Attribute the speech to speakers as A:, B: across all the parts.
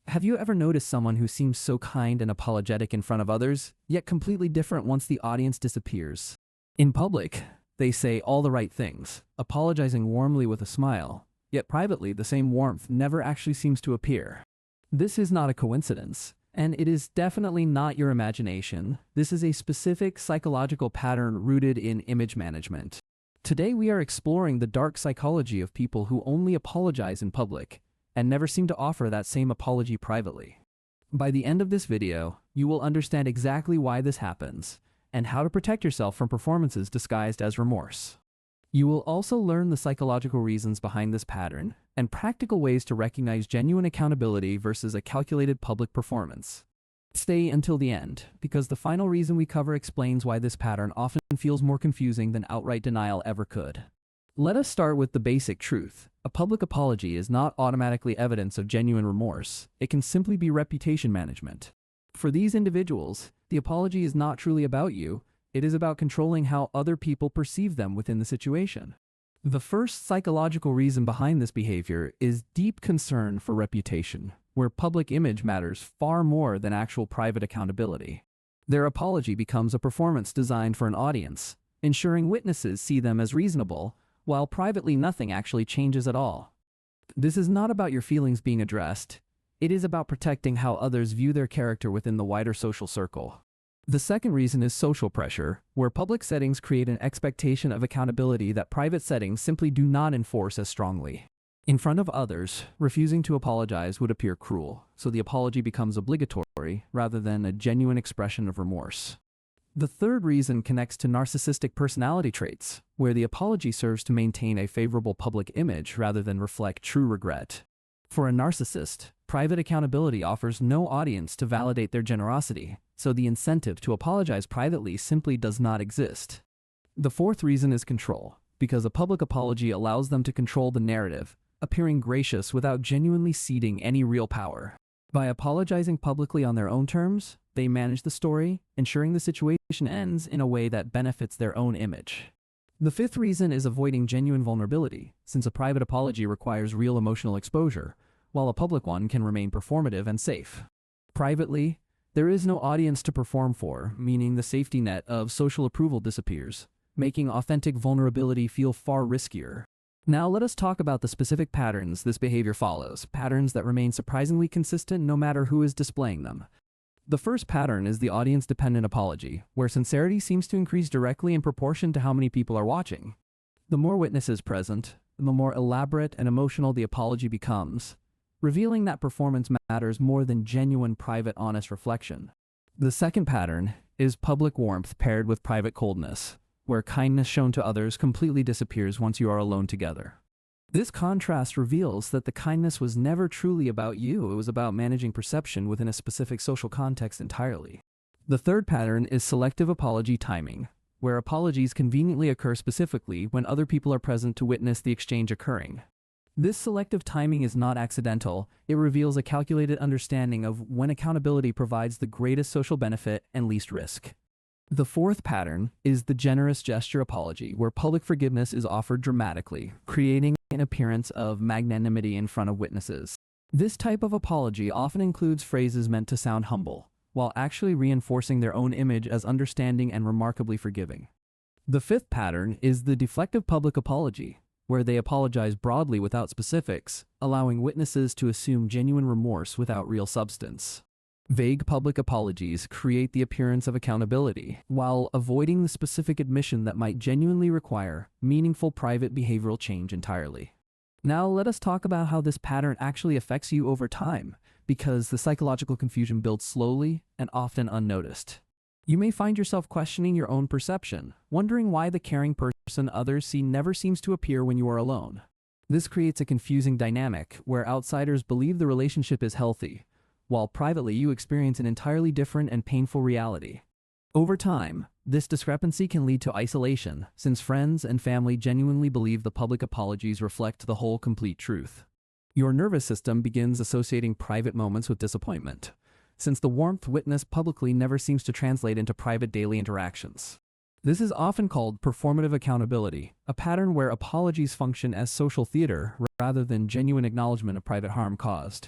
A: Have you ever noticed someone who seems so kind and apologetic in front of others, yet completely different once the audience disappears? In public, they say all the right things, apologizing warmly with a smile, yet privately the same warmth never actually seems to appear. This is not a coincidence, and it is definitely not your imagination. This is a specific psychological pattern rooted in image management. Today we are exploring the dark psychology of people who only apologize in public and never seem to offer that same apology privately. By the end of this video, you will understand exactly why this happens and how to protect yourself from performances disguised as remorse. You will also learn the psychological reasons behind this pattern and practical ways to recognize genuine accountability versus a calculated public performance. Stay until the end, because the final reason we cover explains why this pattern often feels more confusing than outright denial ever could. Let us start with the basic truth. A public apology is not automatically evidence of genuine remorse. It can simply be reputation management. For these individuals, the apology is not truly about you. It is about controlling how other people perceive them within the situation. The first psychological reason behind this behavior is deep concern for reputation, where public image matters far more than actual private accountability. Their apology becomes a performance designed for an audience, ensuring witnesses see them as reasonable, while privately nothing actually changes at all. This is not about your feelings being addressed. It is about protecting how others view their character within the wider social circle. The second reason is social pressure, where public settings create an expectation of accountability that private settings simply do not enforce as strongly. In front of others, refusing to apologize would appear cruel, so the apology becomes obligatory rather than a genuine expression of remorse. The third reason connects to narcissistic personality traits, where the apology serves to maintain a favorable public image rather than reflect true regret. For a narcissist, private accountability offers no audience to validate their generosity, so the incentive to apologize privately simply does not exist. The fourth reason is control, because a public apology allows them to control the narrative, appearing gracious without genuinely ceding any real power. By apologizing publicly on their own terms, they manage the story, ensuring the situation ends in a way that benefits their own image. The fifth reason is avoiding genuine vulnerability, since a private apology requires real emotional exposure, while a public one can remain performative and safe. Privately, there is no audience to perform for, meaning the safety net of social approval disappears, making authentic vulnerability feel far riskier. Now let us talk about the specific patterns this behavior follows, patterns that remain surprisingly consistent no matter who is displaying them. The first pattern is the audience-dependent apology, where sincerity seems to increase directly in proportion to how many people are watching. The more witnesses present, the more elaborate and emotional the apology becomes, revealing that performance matters more than genuine private honest reflection. The second pattern is public warmth paired with private coldness, where kindness shown to others completely disappears once you are alone together. This contrast reveals that the kindness was never truly about you. It was about managing perception within a specific social context entirely. The third pattern is selective apology timing, where apologies conveniently occur specifically when other people are present to witness the exchange occurring. This selective timing is not accidental. It reveals a calculated understanding of when accountability provides the greatest social benefit and least risk. The fourth pattern is the generous gesture apology, where public forgiveness is offered dramatically, creating an appearance of magnanimity in front of witnesses. This type of apology often includes phrases meant to sound humble, while actually reinforcing their own image as understanding and remarkably forgiving. The fifth pattern is the deflective public apology, where they apologize broadly without specifics, allowing witnesses to assume genuine remorse without real substance. Vague public apologies create the appearance of accountability, while avoiding the specific admission that might genuinely require meaningful private behavioral change entirely. Now let us talk about how this pattern actually affects you over time, because the psychological confusion builds slowly and often unnoticed. You may find yourself questioning your own perception, wondering why the caring person others see never seems to appear when you are alone. This creates a confusing dynamic where outsiders believe the relationship is healthy, while privately you experience an entirely different and painful reality. Over time, this discrepancy can lead to isolation, since friends and family genuinely believe the public apologies reflect the whole complete truth. Your nervous system begins associating private moments with disappointment, since the warmth witnessed publicly never seems to translate into private daily interactions. This is often called performative accountability, a pattern where apologies function as social theater rather than genuine acknowledgement of private harm caused.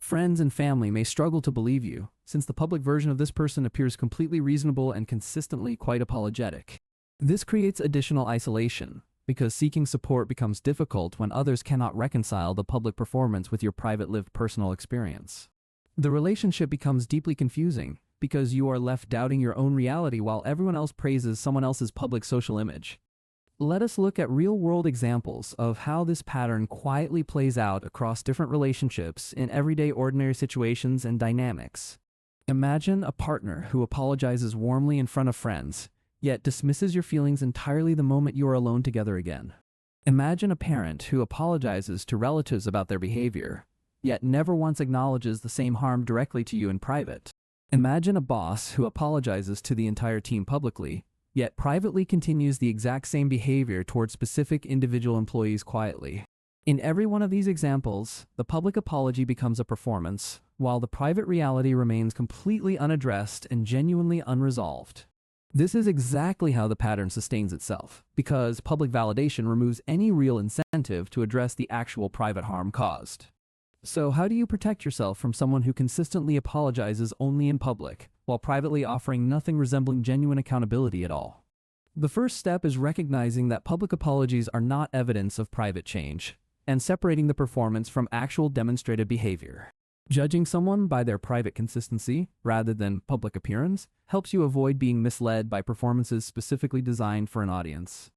A: Friends and family may struggle to believe you, since the public version of this person appears completely reasonable and consistently quite apologetic. This creates additional isolation, because seeking support becomes difficult when others cannot reconcile the public performance with your private lived personal experience. The relationship becomes deeply confusing, because you are left doubting your own reality while everyone else praises someone else's public social image. Let us look at real-world examples of how this pattern quietly plays out across different relationships in everyday ordinary situations and dynamics. Imagine a partner who apologizes warmly in front of friends, yet dismisses your feelings entirely the moment you are alone together again. Imagine a parent who apologizes to relatives about their behavior, yet never once acknowledges the same harm directly to you in private. Imagine a boss who apologizes to the entire team publicly, yet privately continues the exact same behavior toward specific individual employees quietly. In every one of these examples, the public apology becomes a performance, while the private reality remains completely unaddressed and genuinely unresolved. This is exactly how the pattern sustains itself, because public validation removes any real incentive to address the actual private harm caused. So how do you protect yourself from someone who consistently apologizes only in public, while privately offering nothing resembling genuine accountability at all? The first step is recognizing that public apologies are not evidence of private change, and separating the performance from actual demonstrated behavior. Judging someone by their private consistency, rather than public appearance, helps you avoid being misled by performances specifically designed for an audience.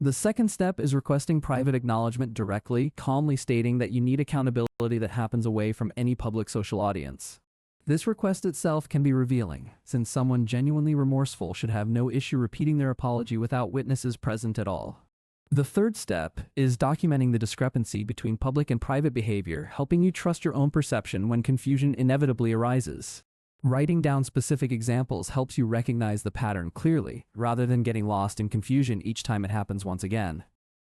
A: The second step is requesting private acknowledgement directly, calmly stating that you need accountability that happens away from any public social audience. This request itself can be revealing, since someone genuinely remorseful should have no issue repeating their apology without witnesses present at all. The third step is documenting the discrepancy between public and private behavior, helping you trust your own perception when confusion inevitably arises. Writing down specific examples helps you recognize the pattern clearly, rather than getting lost in confusion each time it happens once again.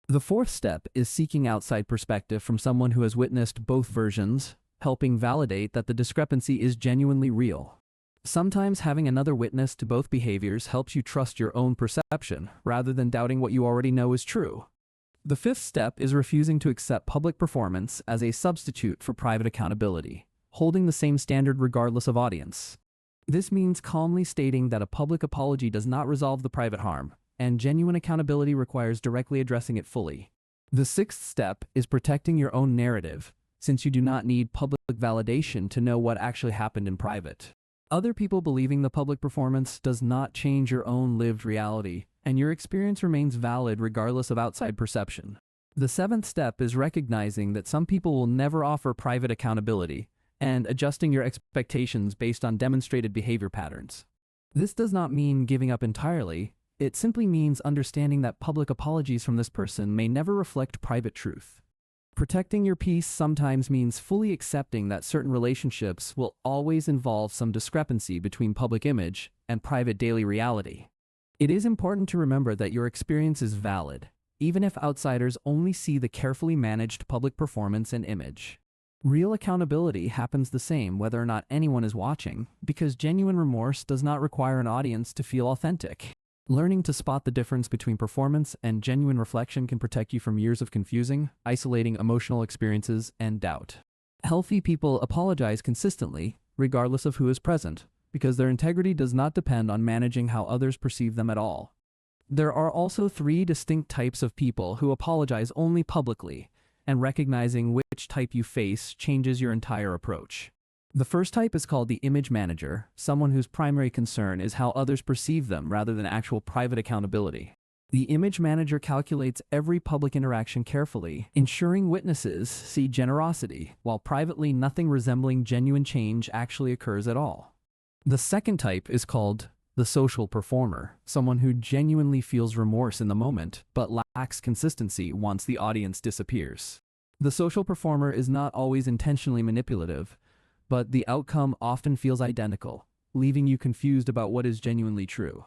A: The fourth step is seeking outside perspective from someone who has witnessed both versions, helping validate that the discrepancy is genuinely real. Sometimes having another witness to both behaviors helps you trust your own perception, rather than doubting what you already know is true. The fifth step is refusing to accept public performance as a substitute for private accountability, holding the same standard regardless of audience. This means calmly stating that a public apology does not resolve the private harm, and genuine accountability requires directly addressing it fully. The sixth step is protecting your own narrative, since you do not need public validation to know what actually happened in private. Other people believing the public performance does not change your own lived reality, and your experience remains valid regardless of outside perception. The seventh step is recognizing that some people will never offer private accountability, and adjusting your expectations based on demonstrated behavior patterns. This does not mean giving up entirely, it simply means understanding that public apologies from this person may never reflect private truth. Protecting your peace sometimes means fully accepting that certain relationships will always involve some discrepancy between public image and private daily reality. It is important to remember that your experience is valid, even if outsiders only see the carefully managed public performance and image. Real accountability happens the same whether or not anyone is watching, because genuine remorse does not require an audience to feel authentic. Learning to spot the difference between performance and genuine reflection can protect you from years of confusing, isolating emotional experiences and doubt. Healthy people apologize consistently, regardless of who is present, because their integrity does not depend on managing how others perceive them at all. There are also three distinct types of people who apologize only publicly, and recognizing which type you face changes your entire approach. The first type is called the image manager, someone whose primary concern is how others perceive them rather than actual private accountability. The image manager calculates every public interaction carefully, ensuring witnesses see generosity, while privately nothing resembling genuine change actually occurs at all. The second type is called the social performer, someone who genuinely feels remorse in the moment, but lacks consistency once the audience disappears. The social performer is not always intentionally manipulative, but the outcome often feels identical, leaving you confused about what is genuinely true.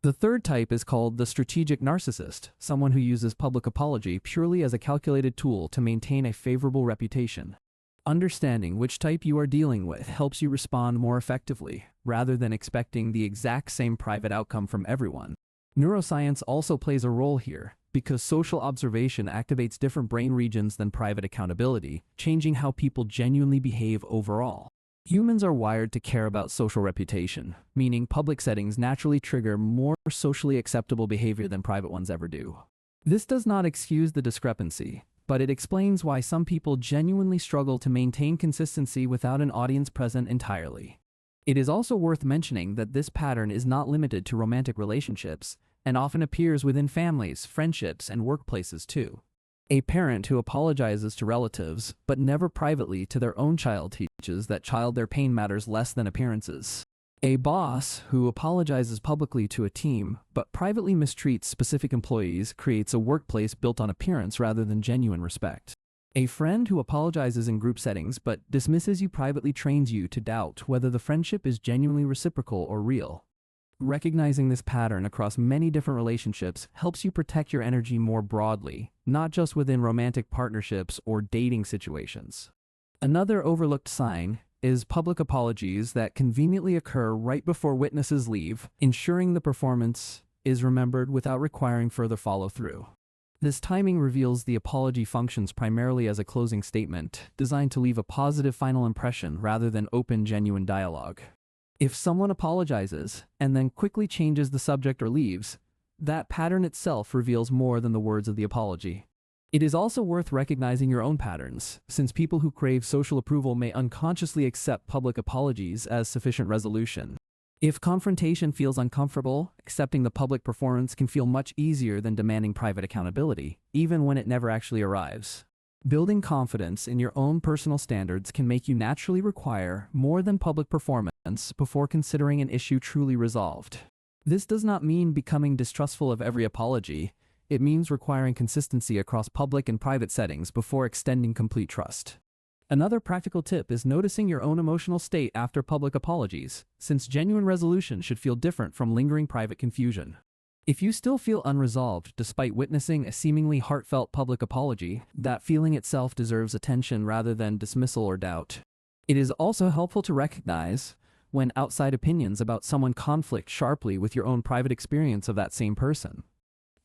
A: The third type is called the strategic narcissist, someone who uses public apology purely as a calculated tool to maintain a favorable reputation. Understanding which type you are dealing with helps you respond more effectively, rather than expecting the exact same private outcome from everyone. Neuroscience also plays a role here, because social observation activates different brain regions than private accountability, changing how people genuinely behave overall. Humans are wired to care about social reputation, meaning public settings naturally trigger more socially acceptable behavior than private ones ever do. This does not excuse the discrepancy, but it explains why some people genuinely struggle to maintain consistency without an audience present entirely. It is also worth mentioning that this pattern is not limited to romantic relationships, and often appears within families, friendships, and workplaces too. A parent who apologizes to relatives, but never privately to their own child, teaches that their pain matters less than appearances. A boss who apologizes publicly to a team, but privately mistreats specific employees, creates a workplace built on appearance rather than genuine respect. A friend who apologizes in group settings but dismisses you privately trains you to doubt whether the friendship is genuinely reciprocal or real. Recognizing this pattern across many different relationships helps you protect your energy more broadly, not just within romantic partnerships or dating situations. Another overlooked sign is public apologies that conveniently occur right before witnesses leave, ensuring the performance is remembered without requiring further follow-through. This timing reveals the apology functions primarily as a closing statement, designed to leave a positive final impression rather than open, genuine dialogue. If someone apologizes and then quickly changes the subject or leaves, that pattern itself reveals more than the words of the apology. It is also worth recognizing your own patterns, since people who crave social approval may unconsciously accept public apologies as sufficient resolution. If confrontation feels uncomfortable, accepting the public performance can feel much easier than demanding private accountability, even when it never actually arrives. Building confidence in your own personal standards can make you naturally require more than public performance before considering an issue truly resolved. This does not mean becoming distrustful of every apology. It means requiring consistency across public and private settings before extending complete trust. Another practical tip is noticing your own emotional state after public apologies, since genuine resolution should feel different from lingering private confusion. If you still feel unresolved despite witnessing a seemingly heartfelt public apology, that feeling itself deserves attention rather than dismissal or doubt. It is also helpful to recognize when outside opinions about someone conflict sharply with your own private experience of that same person.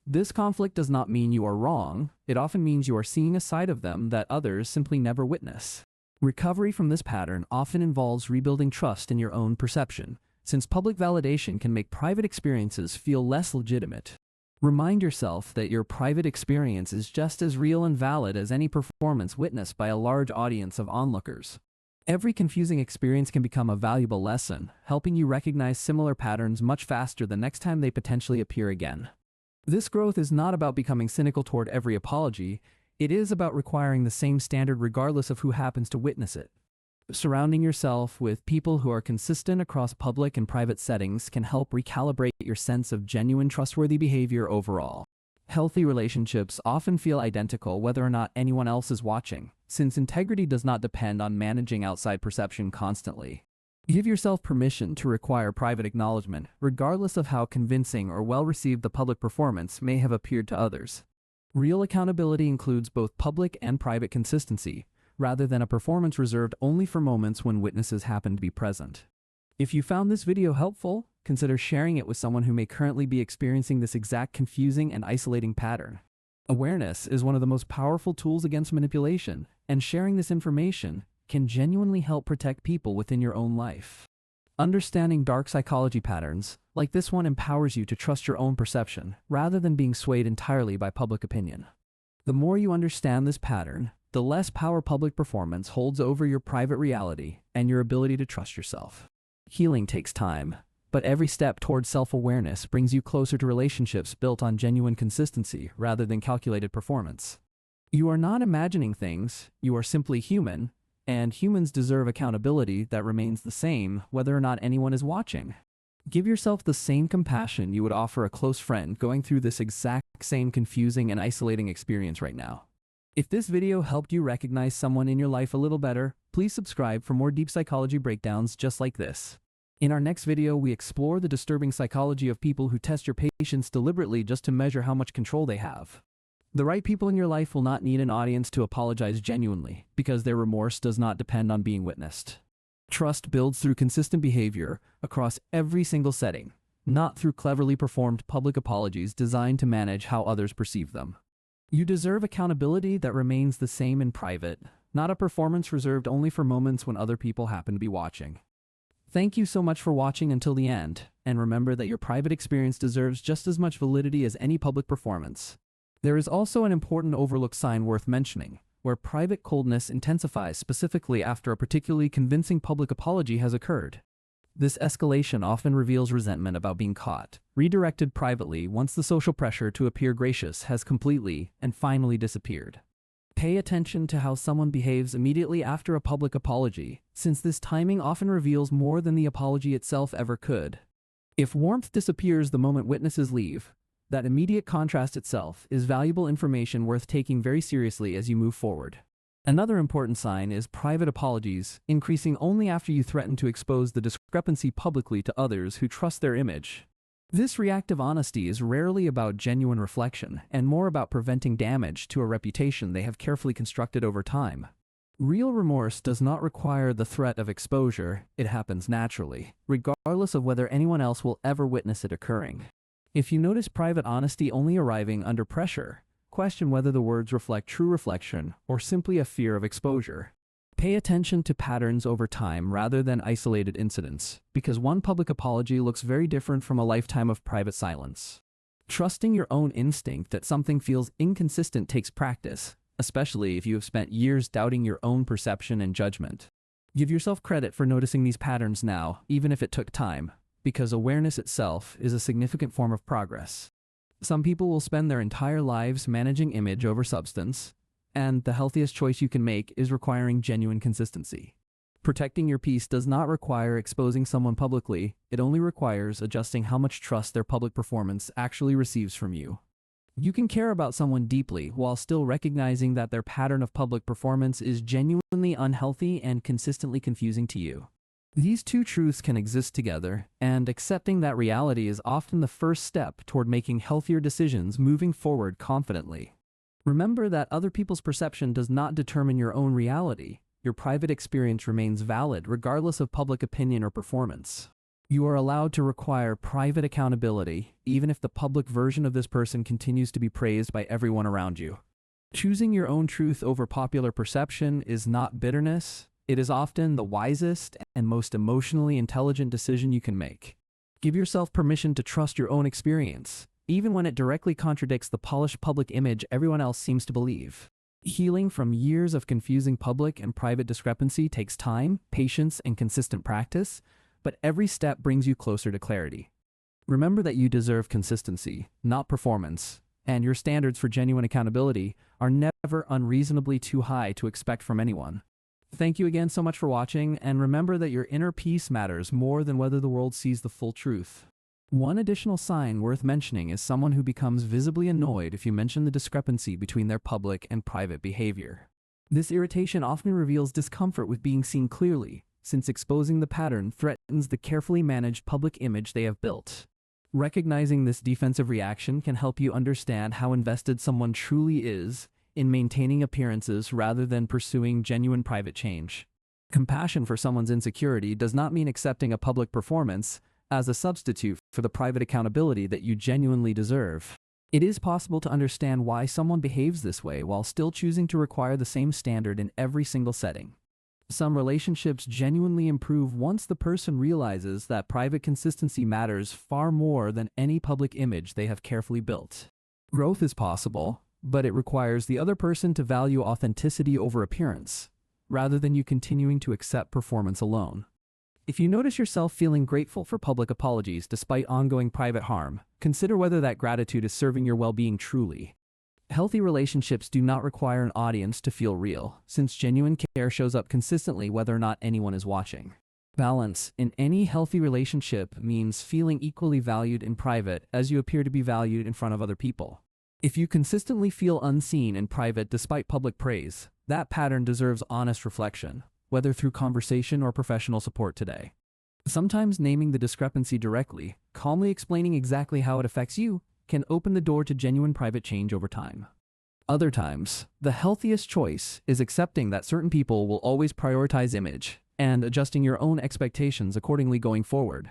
A: This conflict does not mean you are wrong, it often means you are seeing a side of them that others simply never witness. Recovery from this pattern often involves rebuilding trust in your own perception, since public validation can make private experiences feel less legitimate. Remind yourself that your private experience is just as real and valid as any performance witnessed by a large audience of onlookers. Every confusing experience can become a valuable lesson, helping you recognize similar patterns much faster the next time they potentially appear again. This growth is not about becoming cynical toward every apology, it is about requiring the same standard regardless of who happens to witness it. Surrounding yourself with people who are consistent across public and private settings can help recalibrate your sense of genuine trustworthy behavior overall. Healthy relationships often feel identical whether or not anyone else is watching, since integrity does not depend on managing outside perception constantly. Give yourself permission to require private acknowledgement, regardless of how convincing or well-received the public performance may have appeared to others. Real accountability includes both public and private consistency, rather than a performance reserved only for moments when witnesses happen to be present. If you found this video helpful, consider sharing it with someone who may currently be experiencing this exact confusing and isolating pattern. Awareness is one of the most powerful tools against manipulation, and sharing this information can genuinely help protect people within your own life. Understanding dark psychology patterns, like this one, empowers you to trust your own perception, rather than being swayed entirely by public opinion. The more you understand this pattern, the less power public performance holds over your private reality and your ability to trust yourself. Healing takes time, but every step towards self-awareness brings you closer to relationships built on genuine consistency rather than calculated performance. You are not imagining things, you are simply human, and humans deserve accountability that remains the same whether or not anyone is watching. Give yourself the same compassion you would offer a close friend going through this exact same confusing and isolating experience right now. If this video helped you recognize someone in your life a little better, please subscribe for more deep psychology breakdowns just like this. In our next video, we explore the disturbing psychology of people who test your patience deliberately just to measure how much control they have. The right people in your life will not need an audience to apologize genuinely, because their remorse does not depend on being witnessed. Trust builds through consistent behavior across every single setting, not through cleverly performed public apologies designed to manage how others perceive them. You deserve accountability that remains the same in private, not a performance reserved only for moments when other people happen to be watching. Thank you so much for watching until the end, and remember that your private experience deserves just as much validity as any public performance. There is also an important overlooked sign worth mentioning, where private coldness intensifies specifically after a particularly convincing public apology has occurred. This escalation often reveals resentment about being caught, redirected privately once the social pressure to appear gracious has completely and finally disappeared. Pay attention to how someone behaves immediately after a public apology, since this timing often reveals more than the apology itself ever could. If warmth disappears the moment witnesses leave, that immediate contrast itself is valuable information worth taking very seriously as you move forward. Another important sign is private apologies, increasing only after you threaten to expose the discrepancy publicly to others who trust their image. This reactive honesty is rarely about genuine reflection and more about preventing damage to a reputation they have carefully constructed over time. Real remorse does not require the threat of exposure, it happens naturally, regardless of whether anyone else will ever witness it occurring. If you notice private honesty only arriving under pressure, question whether the words reflect true reflection or simply a fear of exposure. Pay attention to patterns over time rather than isolated incidents, because one public apology looks very different from a lifetime of private silence. Trusting your own instinct that something feels inconsistent takes practice, especially if you have spent years doubting your own perception and judgment. Give yourself credit for noticing these patterns now, even if it took time, because awareness itself is a significant form of progress. Some people will spend their entire lives managing image over substance, and the healthiest choice you can make is requiring genuine consistency. Protecting your peace does not require exposing someone publicly, it only requires adjusting how much trust their public performance actually receives from you. You can care about someone deeply while still recognizing that their pattern of public performance is genuinely unhealthy and consistently confusing to you. These two truths can exist together, and accepting that reality is often the first step toward making healthier decisions moving forward confidently. Remember that other people's perception does not determine your own reality. Your private experience remains valid regardless of public opinion or performance. You are allowed to require private accountability, even if the public version of this person continues to be praised by everyone around you. Choosing your own truth over popular perception is not bitterness. It is often the wisest and most emotionally intelligent decision you can make. Give yourself permission to trust your own experience, even when it directly contradicts the polished public image everyone else seems to believe. Healing from years of confusing public and private discrepancy takes time, patience, and consistent practice, but every step brings you closer to clarity. Remember that you deserve consistency, not performance, and your standards for genuine accountability are never unreasonably too high to expect from anyone. Thank you again so much for watching, and remember that your inner peace matters more than whether the world sees the full truth. One additional sign worth mentioning is someone who becomes visibly annoyed if you mention the discrepancy between their public and private behavior. This irritation often reveals discomfort with being seen clearly, since exposing the pattern threatens the carefully managed public image they have built. Recognizing this defensive reaction can help you understand how invested someone truly is in maintaining appearances rather than pursuing genuine private change. Compassion for someone's insecurity does not mean accepting a public performance as a substitute for the private accountability that you genuinely deserve. It is possible to understand why someone behaves this way while still choosing to require the same standard in every single setting. Some relationships genuinely improve once the person realizes that private consistency matters far more than any public image they have carefully built. Growth is possible, but it requires the other person to value authenticity over appearance, rather than you continuing to accept performance alone. If you notice yourself feeling grateful for public apologies despite ongoing private harm, consider whether that gratitude is serving your well-being truly. Healthy relationships do not require an audience to feel real, since genuine care shows up consistently whether or not anyone is watching. Balance in any healthy relationship means feeling equally valued in private as you appear to be valued in front of other people. If you consistently feel unseen in private despite public praise, that pattern deserves honest reflection, whether through conversation or professional support today. Sometimes naming the discrepancy directly, calmly explaining exactly how it affects you, can open the door to genuine private change over time. Other times, the healthiest choice is accepting that certain people will always prioritize image and adjusting your own expectations accordingly going forward.